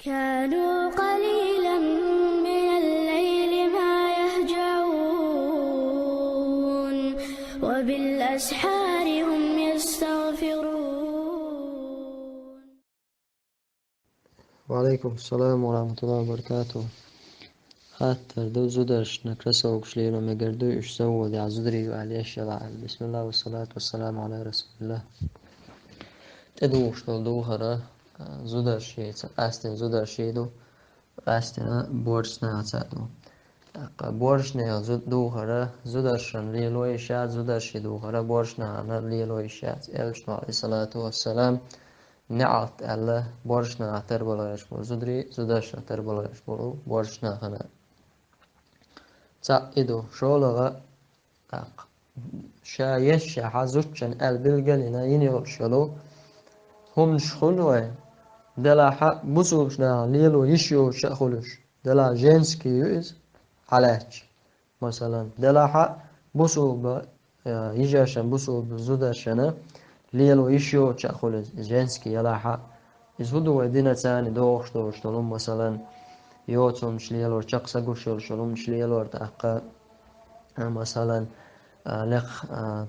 كانوا قليلا من الليل ما يهجعون وبالأسحار هم يستغفرون. وعليكم السلام ورحمة الله وبركاته. خاطر دو زودش نكرسو كشليلو مقردو يشسو دي عزدري وعلي الشلال. بسم الله والصلاة والسلام على رسول الله. تدوش دو هرا زودش يتس أستن زودش يدو أستن بورشنا عتادو بورشنا زود دو هرا زودشن ليلو يشاد زودش يدو هرا بورشنا أنا ليلو يشاد إلشنا عليه الصلاة والسلام نعت الله بورشنا تربلا يشبو زدري زودش تربلا يشبو بورشنا هنا تعيدو شولغا أق شايش حزوجن البلغلنا ينيول شلو هم شخلوه دلا حق بسوشنا ليلو يشيو شخلوش دلا جنسكي يوز علاج مثلا دلا حق بسو يجاشن بسو زودشنا ليلو يشيو شخلوش جنسكي يلا حق يزودو ودينا تاني دوش تلوم مثلا يوتون شليلو شخصا قشل شلوم شليلو تحقا مثلا لق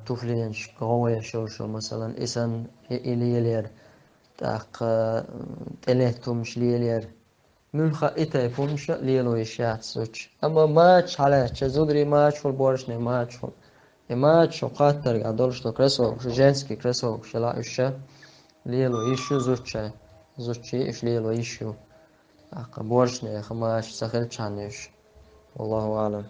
طفلين قوية شو مثلا إسان إليلير تاق تلاتهم شليلير ملخا إتا يفهمش ليلو يشات سوتش أما ماتش على تشزودري ماتش فول بورشني ماتش فول ماتش وقاتر قادولش تو كريسو جنسكي كريسو شلا إشة ليلو يشو زوتشي إش ليلو يشو بورشني خماش سخلتش عنيش والله أعلم.